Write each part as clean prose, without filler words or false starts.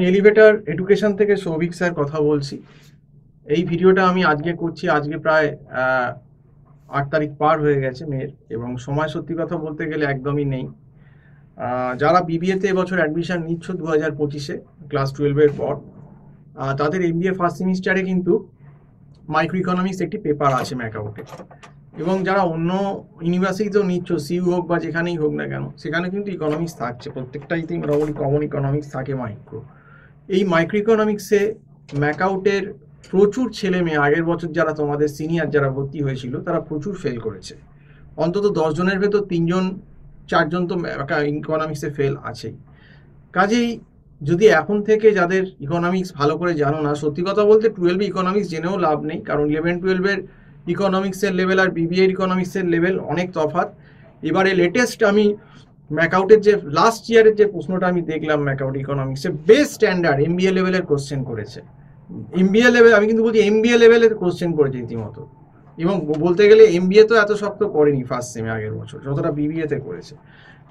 Elevator education থেকে Souvik sir কথা বলছি। এই ভিডিওটা আমি আজকে করছি, আজকে প্রায় 8 তারিখ পার হয়ে গেছে মেয়ের, এবং সময় সত্যি কথা বলতে গেলে একদমই নেই। যারা বিবিএতে এবছর অ্যাডমিশন নিচ্ছ 2025-এ ক্লাস 12-এর পর, তাদের এমবিএ ফার্স্ট সেমিস্টারে কিন্তু মাইক্রো ইকোনমিক্স একটি পেপার আছে ম্যাকাউটে, এবং যারা অন্য ইউনিভার্সিটিতেও নিচ্ছ, সিইউ হোক বা যেখানেই হোক না কেন, সেখানে কিন্তু ইকোনমিক্স থাকছে, প্রত্যেকটাইতেই মোটামুটি কমন ইকোনমিক্স থাকে মাইক্রো। এই মাইক্রো ইকোনমিক্সে ম্যাকআউটের প্রচুর ছেলে মেয়ে আগের বছর যারা তোমাদের সিনিয়র যারা ভর্তি হয়েছিল তারা প্রচুর ফেল করেছে। অন্তত 10 জনের ভেতর 3-4 জন তো ইকোনমিক্সে ফেল আছেই। কাজেই যদি এখন থেকে যাদের ইকোনমিক্স ভালো করে জানো না, সত্যি কথা বলতে 12 ইকোনমিক্স জেনেও লাভ নেই, কারণ 11-12-এর ইকোনমিক্সের লেভেল আর বিবিএর ইকোনমিক্সের লেভেল অনেক তফাৎ। এবারে লেটেস্ট আমি ম্যাকআউটের যে লাস্ট ইয়ারের যে প্রশ্নটা আমি দেখলাম, ম্যাকআউট ইকোনমিক্সে বেস্ট স্ট্যান্ডার্ড এমবিএ লেভেলের কোশ্চেন করেছে। এমবিএ লেভেল, আমি কিন্তু বলছি এমবিএ লেভেলের কোশ্চেন করেছে রীতিমতো। এবং বলতে গেলে এমবিএ তো এত শক্ত করেনি ফার্স্ট সেমে আগের বছর যতটা বিবিএতে করেছে।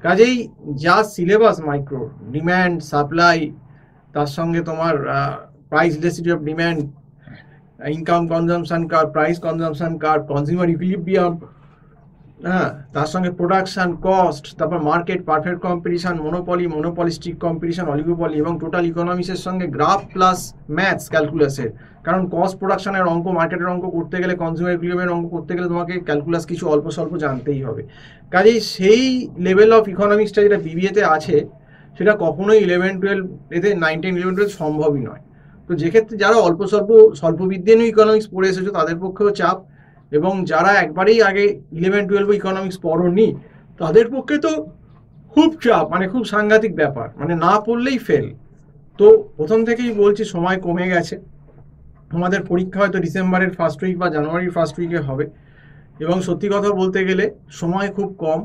কাজেই যা সিলেবাস মাইক্রো, ডিম্যান্ড সাপ্লাই, তার সঙ্গে তোমার price elasticity of demand, income consumption curve, price consumption curve, consumer equilibrium, হ্যাঁ, তার সঙ্গে প্রোডাকশন কস্ট, তারপর market perfect competition, monopolistic competition, oligopoly, এবং টোটাল ইকোনমিক্সের সঙ্গে গ্রাফ প্লাস ম্যাথস ক্যালকুলাসের। কারণ কস্ট প্রোডাকশনের অঙ্ক, মার্কেটের অঙ্ক করতে গেলে, কনজিউমার ইকুইলিব্রিয়ামের অঙ্ক করতে গেলে তোমাকে ক্যালকুলাস কিছু অল্প স্বল্প জানতেই হবে। কাজেই সেই লেভেল অফ ইকোনমিক্সটা যেটা বিবিএতে আছে সেটা কখনোই 11-12 এতে 9-10-11-12 সম্ভবই নয়। তো যেক্ষেত্রে যারা অল্প স্বল্পবিদ্যা নিয়ে ইকোনমিক্স পড়ে এসেছো তাদের পক্ষেও চাপ, এবং যারা একবারেই আগে 11-12 ইকোনমিক্স পড়োনি তাদের পক্ষে তো খুব চাপ, মানে খুব সাংঘাতিক ব্যাপার, মানে না পড়লেই ফেল। তো প্রথম থেকেই বলছি সময় কমে গেছে, আমাদের পরীক্ষা হয়তো ডিসেম্বরের ফার্স্ট উইক বা জানুয়ারির ফার্স্ট উইকে হবে, এবং সত্যি কথা বলতে গেলে সময় খুব কম।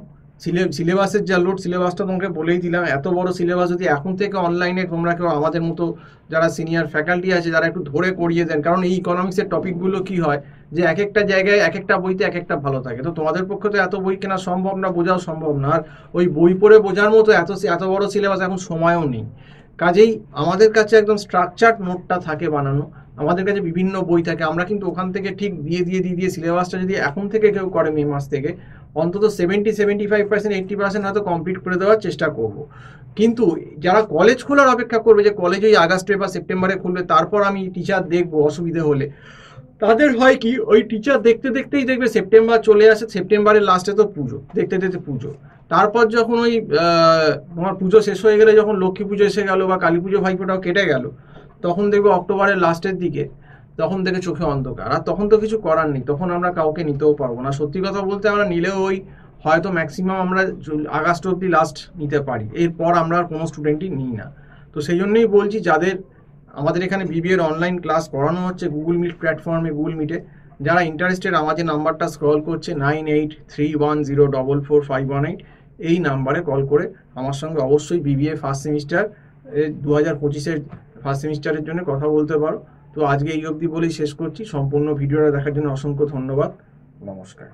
সিলেবাসের যা লোড, সিলেবাসটা তোমাকে বলেই দিলাম, এত বড় সিলেবাস যদি এখন থেকে অনলাইনে তোমরা কেউ আমাদের মতো যারা সিনিয়র ফ্যাকাল্টি আছে যারা একটু ধরে করিয়ে দেন, কারণ এই ইকোনমিক্সের টপিকগুলো কি হয় যে এক একটা জায়গায় এক একটা বইতে এক একটা ভালো থাকে, তো তোমাদের পক্ষে তো এত বই কেনা সম্ভব না, বোঝাও সম্ভব না, আর ওই বই পড়ে বোঝার মতো এত বড় সিলেবাস এখন সময়ও নেই। কাজেই আমাদের কাছে একদম স্ট্রাকচার্ড নোটটা থাকে বানানো, আমাদের কাছে বিভিন্ন বই থাকে, আমরা কিন্তু ওখান থেকে ঠিক দিয়ে সিলেবাসটা যদি এখন থেকে কেউ করে মে মাস থেকে, অন্তত 70-75%, 80% হয়তো কমপ্লিট করে দেওয়ার চেষ্টা করব। কিন্তু যারা কলেজ খোলার অপেক্ষা করবে, যে কলেজ ওই আগস্টে বা সেপ্টেম্বরে খুলবে তারপর আমি টিচার দেখবো অসুবিধে হলে, তাদের হয় কি ওই টিচার দেখতে দেখতেই দেখবে সেপ্টেম্বর চলে আসে, সেপ্টেম্বরের লাস্টে তো পুজো, দেখতে দেখতে পুজো, তারপর যখন ওই তোমার পুজো শেষ হয়ে গেলে, যখন লক্ষ্মী পুজো এসে গেল বা কালী পুজো ভাইফোঁটাও কেটে গেল, তখন দেখবে অক্টোবরের লাস্টের দিকে তখন থেকে চোখে অন্ধকার, আর তখন তো কিছু করার নেই, তখন আমরা কাউকে নিতেও পারবো না। সত্যি কথা বলতে আমরা নিলেও ওই হয়তো ম্যাক্সিমাম আমরা আগস্ট অব্দি লাস্ট নিতে পারি, এরপর আমরা আর কোনো স্টুডেন্টই নিই না। তো সেই জন্যই বলছি, যাদের আমাদের এখানে বিবিএর অনলাইন ক্লাস করানো হচ্ছে গুগল মিট প্ল্যাটফর্মে, গুগল মিটে, যারা ইন্টারেস্টেড আমার যে নাম্বারটা স্ক্রল করছে 9831044518, এই নাম্বারে কল করে আমার সঙ্গে অবশ্যই বিবিএ ফার্স্ট সেমিস্টার 2025-এর ফার্স্ট সেমিস্টারের জন্য কথা বলতে পারো। তো আজকে এই অবধি বলেই শেষ করছি। সম্পূর্ণ ভিডিওটা দেখার জন্য অসংখ্য ধন্যবাদ। নমস্কার।